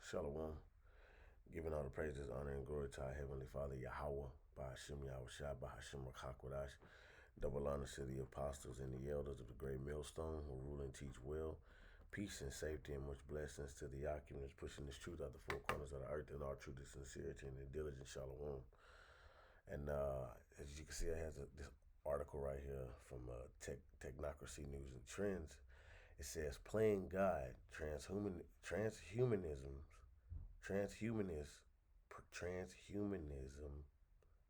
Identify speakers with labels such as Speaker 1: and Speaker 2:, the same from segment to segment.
Speaker 1: Shalom. Giving all the praises, honor, and glory to our Heavenly Father, Yahweh, by Hashem Yahushua, by Hashem Rakakwadash. Double honor to the apostles and the elders of the great millstone who rule and teach well. Peace and safety and much blessings to the occupants pushing this truth out the four corners of the earth and all truth is sincerity and the diligent shalom. And as you can see, I have this article right here from Technocracy News and Trends. It says, "Playing God, transhumanism,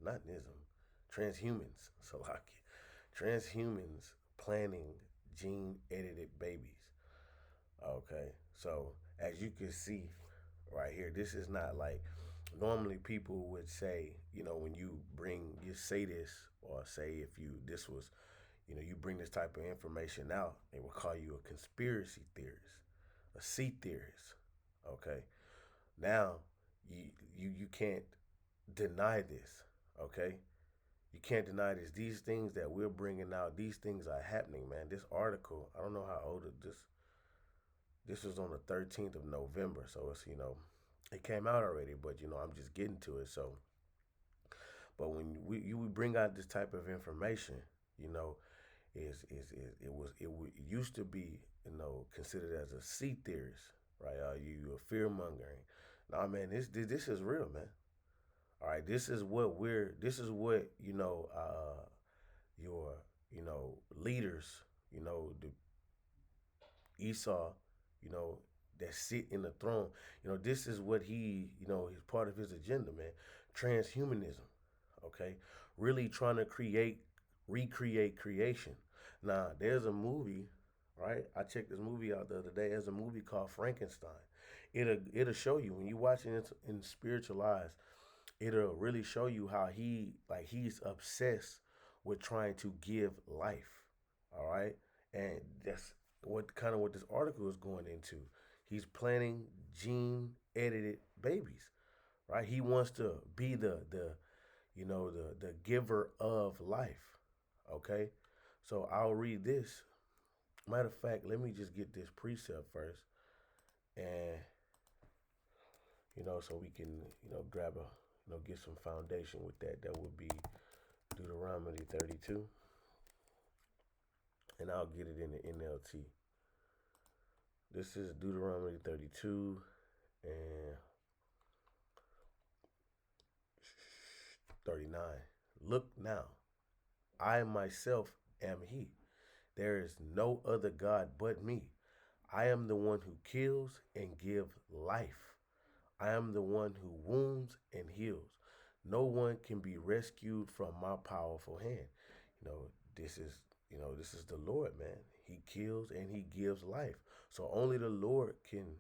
Speaker 1: not ism, transhumans, Salaki, transhumans planning gene edited babies." Okay, so as you can see right here, this is not like normally people would say, when you say this, or say if this was, you bring this type of information out, they will call you a conspiracy theorist, a sea theorist. Okay, now you can't deny this. Okay, you can't deny this. These things that we're bringing out, these things are happening, man. This article, I don't know how old this was on the 13th of November, so it's it came out already, but I'm just getting to it. So, but when we bring out this type of information, it used to be considered as a sea theorist, right? You a fear mongering. Nah, man, this is real, man. All right, this is what your leaders, the Esau, that sit in the throne. This is what is part of his agenda, man. Transhumanism, okay? Really trying to recreate creation. Now, there's a movie, right? I checked this movie out the other day. There's a movie called Frankenstein. It'll show you when you watching it in spiritual eyes. It'll really show you how he's obsessed with trying to give life. All right, and that's what this article is going into. He's planning gene edited babies, right? He wants to be the giver of life. Okay, so I'll read this. Matter of fact, let me just get this precept first, and so we can grab get some foundation with that. That would be Deuteronomy 32, and I'll get it in the NLT. This is Deuteronomy 32 and 39. "Look now, I myself am he. There is no other God but me. I am the one who kills and gives life. I am the one who wounds and heals. No one can be rescued from my powerful hand." This is the Lord, man. He kills and he gives life. So only the Lord can,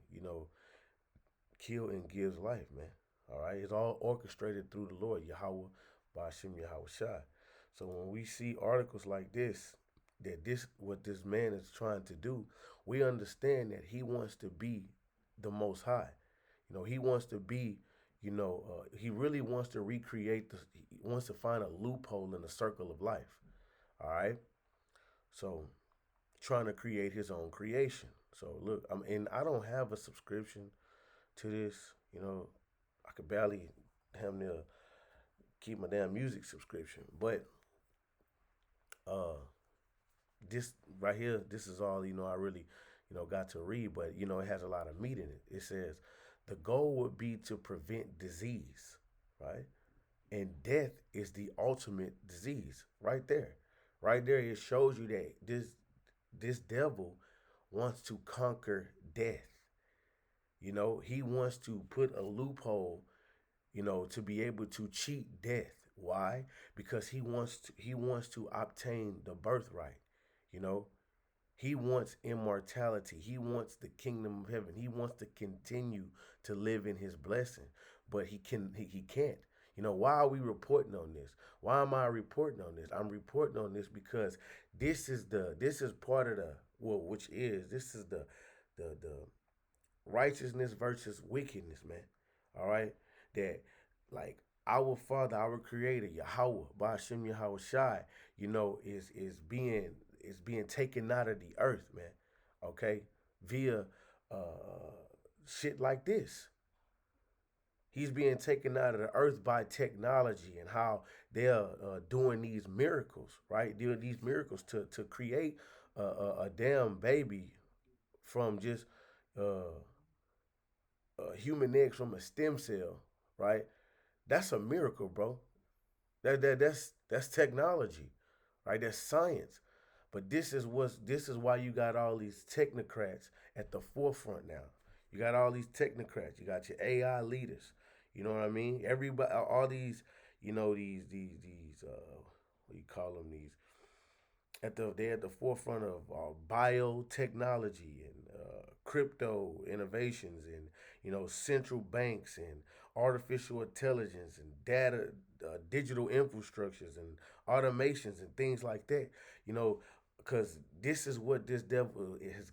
Speaker 1: kill and gives life, man. All right. It's all orchestrated through the Lord, Yahweh, Bashim Yahushua. So when we see articles like this, what this man is trying to do, we understand that he wants to be the Most High. He wants to be, he really wants to recreate this. He wants to find a loophole in the circle of life. All right. So trying to create his own creation. So look, I don't have a subscription to this. I could barely damn near keep my damn music subscription. But this right here, this is all I really got to read. But it has a lot of meat in it. It says the goal would be to prevent disease, right? And death is the ultimate disease. Right there, it shows you that this devil wants to conquer death. He wants to put a loophole, to be able to cheat death. Why? Because he wants to obtain the birthright. He wants immortality. He wants the kingdom of heaven. He wants to continue to live in his blessing, but he can't. Why are we reporting on this? Why am I reporting on this? I'm reporting on this because this is part of the righteousness versus wickedness, man. All right, that like our Father, our Creator, Yahweh, Ba'ashem Yahweh Shai, is being taken out of the earth, man. Okay, via shit like this. He's being taken out of the earth by technology and how they're doing these miracles, right? Doing these miracles to create a damn baby from just uh, a human egg from a stem cell, right? That's a miracle, bro. That's technology, right? That's science. But this is why you got all these technocrats at the forefront now. You got all these technocrats. You got your AI leaders. You know what I mean? Everybody, all these, these what do you call them? These they're at the forefront of biotechnology and crypto innovations and central banks and artificial intelligence and data digital infrastructures and automations and things like that. You know, because this is what this devil is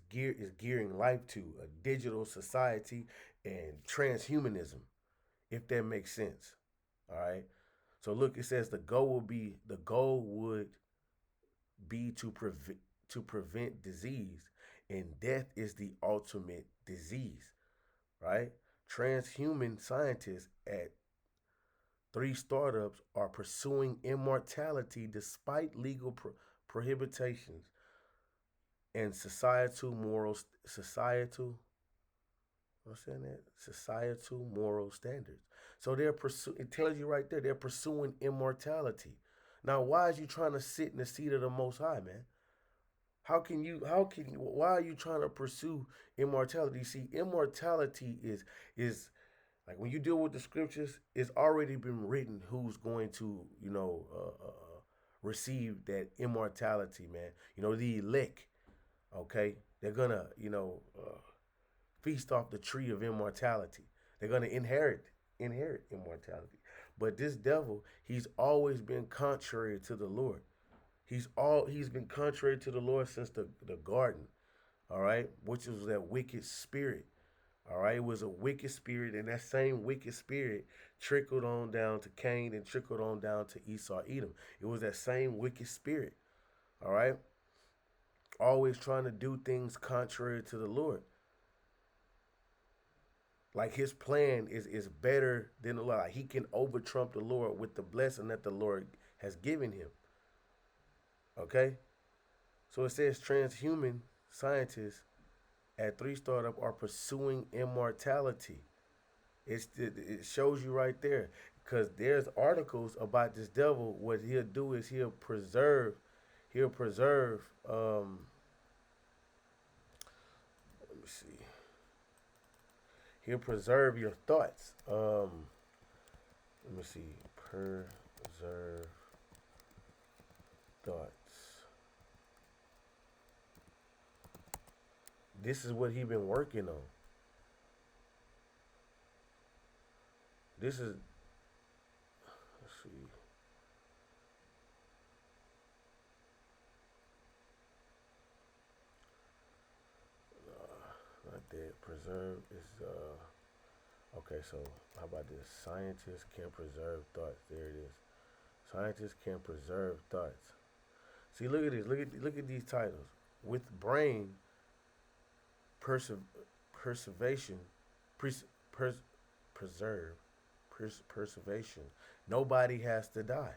Speaker 1: gearing life to: a digital society and transhumanism, if that makes sense. All right. So look, it says the goal would be to prevent disease, and death is the ultimate disease, right? Transhuman scientists at three startups are pursuing immortality despite legal prohibitions and societal what's saying that societal moral standards. So it tells you right there they're pursuing immortality. Now, why is you trying to sit in the seat of the Most High, man? Why are you trying to pursue immortality? See, immortality is like when you deal with the scriptures, it's already been written who's going to, receive that immortality, man. The elect, okay? They're gonna, feast off the tree of immortality. They're gonna inherit immortality. But this devil, he's always been contrary to the Lord. He's been contrary to the Lord since the garden, all right, which was that wicked spirit. All right, it was a wicked spirit, and that same wicked spirit trickled on down to Cain and trickled on down to Esau, Edom. It was that same wicked spirit. All right, always trying to do things contrary to the Lord. Like his plan is better than the Lord. Like he can over trump the Lord with the blessing that the Lord has given him. Okay, so it says transhuman scientists at three startup are pursuing immortality. It shows you right there because there's articles about this devil. What he'll do is he'll preserve. Let me see. He'll preserve your thoughts. Let me see. Preserve thoughts. This is what he been working on. This is let's see. Not that preserve is okay. So how about this? Scientists can preserve thoughts. There it is. Scientists can preserve thoughts. See, look at this. Look at these titles. With brain perse- preservation, pres- pers- preserve, preservation. Nobody has to die.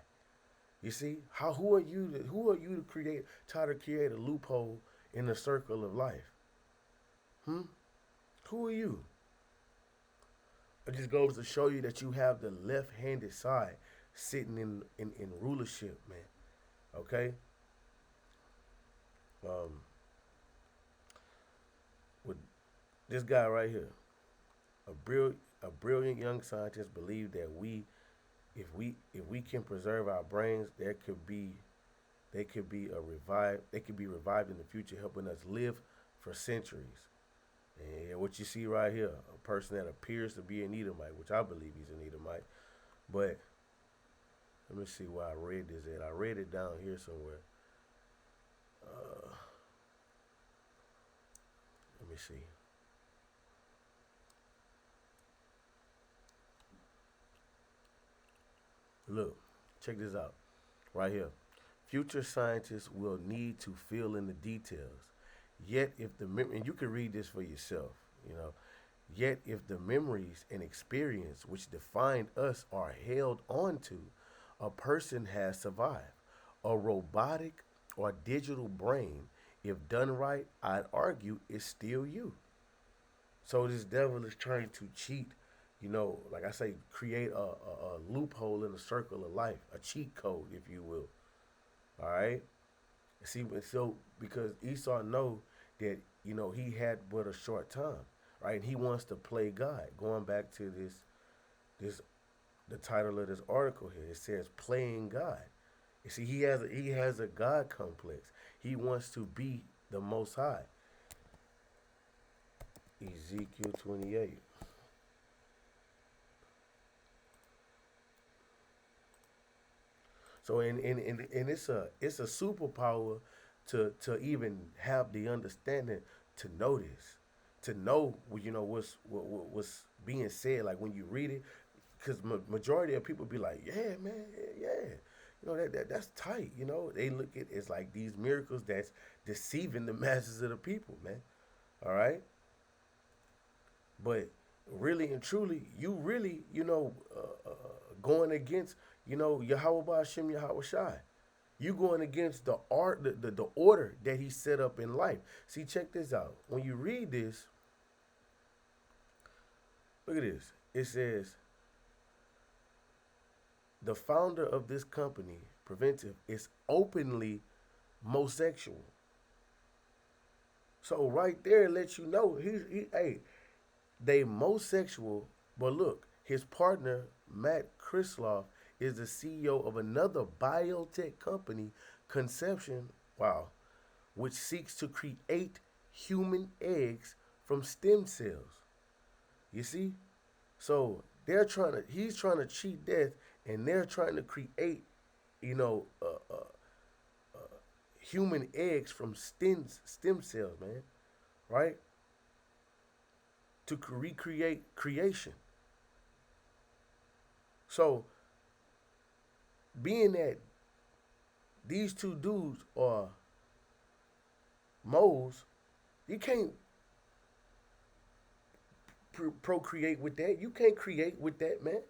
Speaker 1: You see how who are you to create a loophole in the circle of life? Hmm. Who are you? It just goes to show you that you have the left-handed side sitting in rulership, man. Okay. Um, with this guy right here, a brilliant young scientist believed that if we can preserve our brains, they could be revived in the future, helping us live for centuries. And what you see right here, a person that appears to be an Edomite, which I believe he's an Edomite. But let me see where I read this at. I read it down here somewhere. Uh, let me see. Look, check this out. Right here. Future scientists will need to fill in the details. Yet, if the and you can read this for yourself, you know. Yet, if the memories and experience which defined us are held onto, a person has survived. A robotic or digital brain, if done right, I'd argue is still you. So this devil is trying to cheat, like I say, create a loophole in the circle of life, a cheat code, if you will. All right. See, so because Esau know that he had but a short time, right? And he wants to play God. Going back to this the title of this article here, it says playing God. You see, he has a God complex. He wants to be the Most High. Ezekiel 28. So and it's a superpower to even have the understanding to notice, to know what's being said. Like when you read it, because majority of people be like, yeah, man, yeah. That's tight. They look at it's like these miracles that's deceiving the masses of the people, man. All right, but really and truly, you really, going against, Yahweh Hashem Yahweh Shai. You going against the art, the order that he set up in life. See, check this out. When you read this, look at this. It says the founder of this company, Preventive, is openly homosexual. So right there, it lets you know hey, they homosexual. But look, his partner Matt Krisloff is the CEO of another biotech company, Conception. Wow, which seeks to create human eggs from stem cells. You see, so he's trying to cheat death, and they're trying to create, you know, uh, uh, human eggs from stem cells, man, right? To recreate creation. So, being that these two dudes are moles, you can't procreate with that. You can't create with that, man.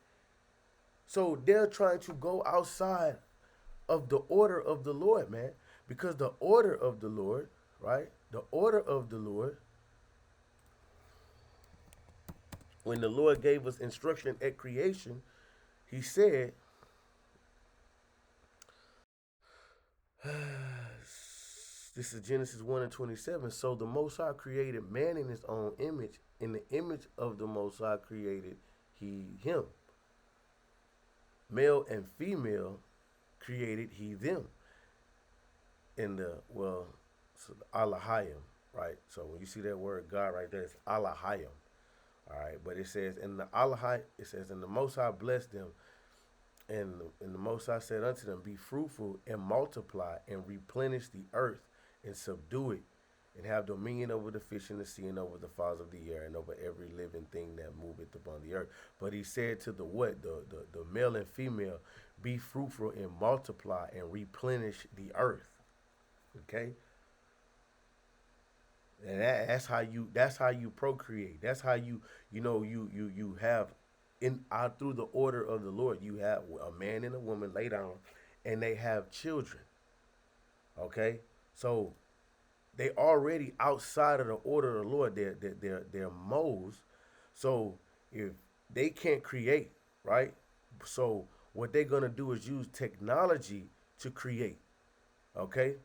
Speaker 1: So they're trying to go outside of the order of the Lord, man, because the order of the Lord, right? The order of the Lord, when the Lord gave us instruction at creation, he said, this is Genesis 1 and 27. So the Most High created man in his own image. In the image of the Most High created him. Male and female created he them. In so Allahayim, right? So when you see that word God right there, it's Allahayim. All right, but it says in the Allah, it says, and the Most High blessed them, and the Most High said unto them, be fruitful and multiply and replenish the earth and subdue it, and have dominion over the fish in the sea and over the fowls of the air and over every living thing that moveth upon the earth. But he said to the what? The male and female, be fruitful and multiply and replenish the earth. Okay? And that's how you procreate. That's how you have in out through the order of the Lord. You have a man and a woman lay down, and they have children. Okay, so they already outside of the order of the Lord. They're moles. So if they can't create, right? So what they're gonna do is use technology to create. Okay,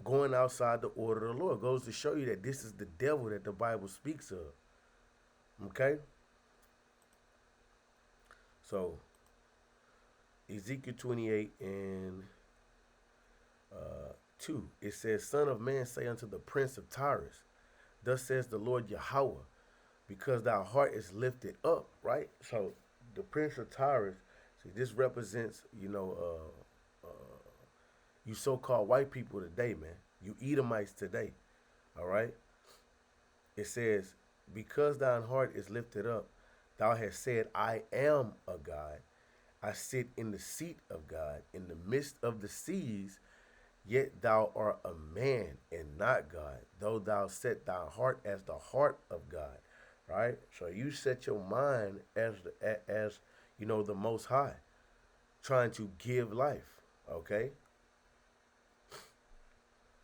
Speaker 1: going outside the order of the Lord goes to show you that this is the devil that the Bible speaks of. Okay? So, Ezekiel 28 and 2, it says, Son of man, say unto the prince of Tyrus, thus says the Lord Yahweh, because thy heart is lifted up, right? So, the prince of Tyrus, see, this represents, you so-called white people today, man. You Edomites today, all right? It says, because thine heart is lifted up, thou hast said, I am a God. I sit in the seat of God in the midst of the seas, yet thou art a man and not God, though thou set thy heart as the heart of God, right? So you set your mind as the Most High, trying to give life. Okay,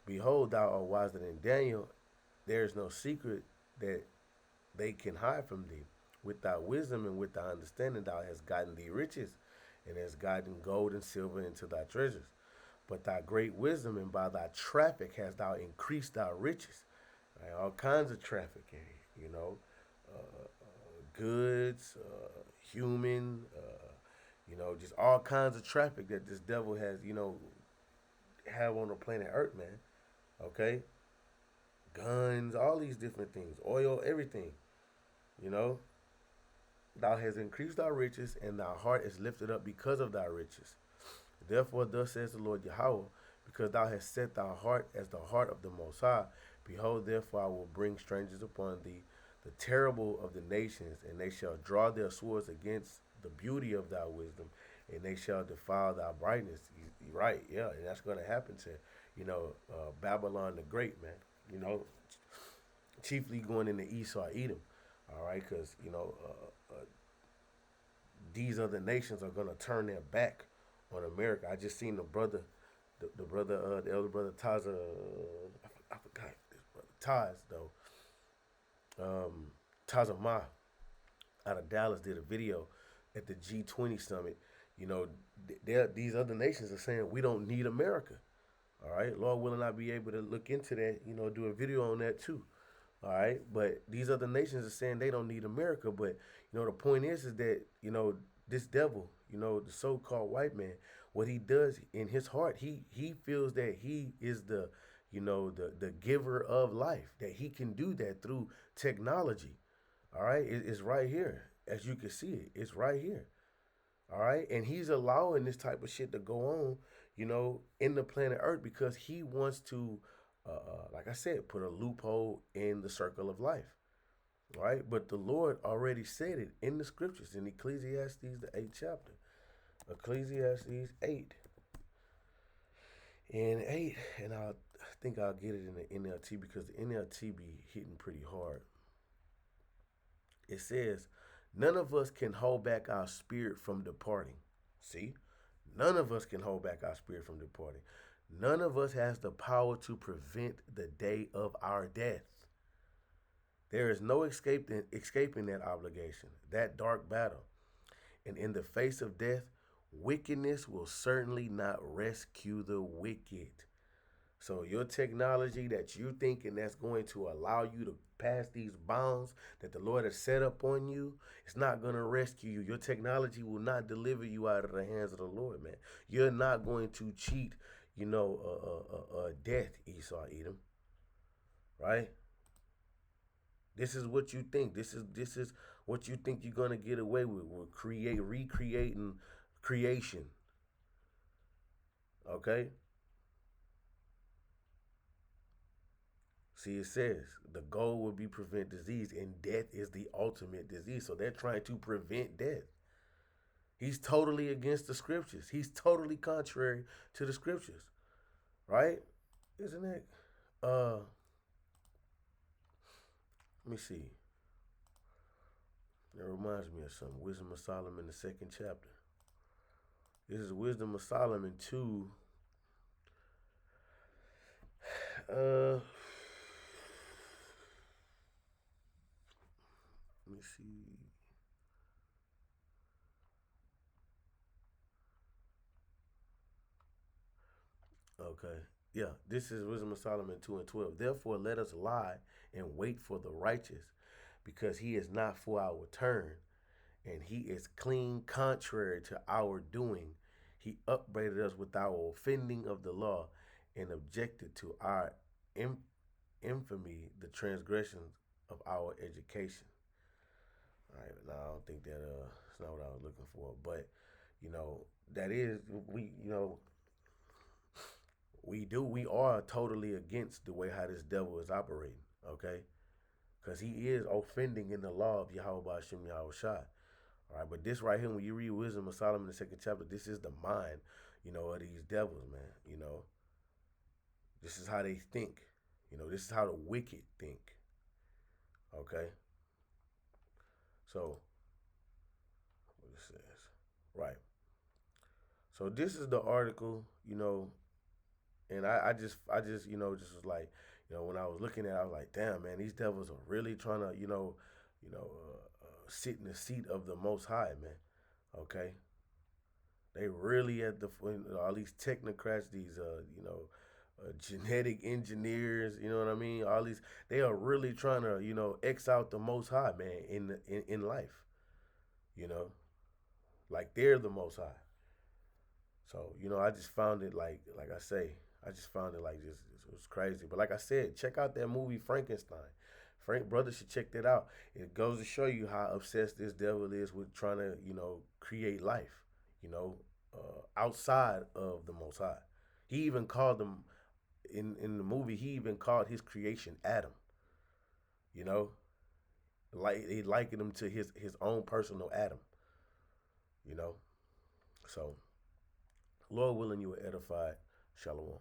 Speaker 1: behold, thou art wiser than Daniel. There is no secret that they can hide from thee. With thy wisdom and with thy understanding, thou hast gotten thee riches, and hast gotten gold and silver into thy treasures. But thy great wisdom and by thy traffic hast thou increased thy riches. Right? All kinds of trafficking, goods, human, just all kinds of traffic that this devil has, have on the planet Earth, man. Okay, guns, all these different things, oil, everything. You know, thou hast increased thy riches, and thy heart is lifted up because of thy riches. Therefore, thus says the Lord Yahweh, because thou hast set thy heart as the heart of the Most High. Behold, therefore, I will bring strangers upon thee, the terrible of the nations, and they shall draw their swords against the beauty of thy wisdom, and they shall defile thy brightness. You're right, yeah, and that's going to happen to, Babylon the Great, man. You know, chiefly going into Esau, Edom. All right, because these other nations are gonna turn their back on America. I just seen the brother, the brother, the elder brother Taz, I forgot this brother Taz though. Tazama out of Dallas did a video at the G20 summit. You know, these other nations are saying we don't need America. All right, Lord willing, I'll be able to look into that. Do a video on that too. All right, but these other nations are saying they don't need America. But the point is that this devil, the so-called white man, what he does in his heart, he feels that he is the giver of life, that he can do that through technology. All right, it's right here, as you can see it. It's right here. All right, and he's allowing this type of shit to go on, in the planet Earth because he wants to, like I said, put a loophole in the circle of life. Right, but the Lord already said it in the scriptures in Ecclesiastes the 8th chapter, Ecclesiastes 8 and 8, and I think I'll get it in the NLT because the NLT be hitting pretty hard. It says, none of us can hold back our spirit from departing. See? None of us can hold back our spirit from departing. None of us has the power to prevent the day of our death. There is no escaping that obligation, that dark battle. And in the face of death, wickedness will certainly not rescue the wicked. So your technology that you thinking that's going to allow you to pass these bounds that the Lord has set up on you, it's not going to rescue you. Your technology will not deliver you out of the hands of the Lord, man. You're not going to cheat, death, Esau, Edom, right? This is what you think. This is what you think you're gonna get away with. We're recreating creation. Okay. See, it says the goal would be prevent disease, and death is the ultimate disease. So they're trying to prevent death. He's totally against the scriptures. He's totally contrary to the scriptures, right? Isn't it? Let me see. That reminds me of something. Wisdom of Solomon, the second chapter. This is Wisdom of Solomon 2. Let me see. Okay. Yeah, this is Wisdom of Solomon 2 and 12. Therefore, let us lie and wait for the righteous, because he is not for our turn, and he is clean contrary to our doing. He upbraided us with our offending of the law and objected to our infamy, the transgressions of our education. All right, now I don't think it's not what I was looking for, but that is we are totally against the way how this devil is operating, okay? Because he is offending in the law of Yahweh Hashem Yahweh Shai. All right, but this right here, when you read Wisdom of Solomon, the second chapter, this is the mind, of these devils, man. This is how they think. This is how the wicked think. Okay. So what it says, right? So this is the article, and I just, just was like, when I was looking at, it, I was like, damn, man, these devils are really trying to, sit in the seat of the Most High, man. Okay, they really at the all these technocrats, these genetic engineers, you know what I mean? All these they are really trying to X out the Most High, man, in life, you know, like they're the Most High. So I just found it like I say, I just found it like just it was crazy. But like I said, check out that movie Frankenstein. Frank brothers should check that out. It goes to show you how obsessed this devil is with trying to create life, you know, outside of the Most High. He even called them in the movie. He even called his creation Adam. You know, like he likened him to his own personal Adam. You know, so Lord willing, you were edified. Shalom.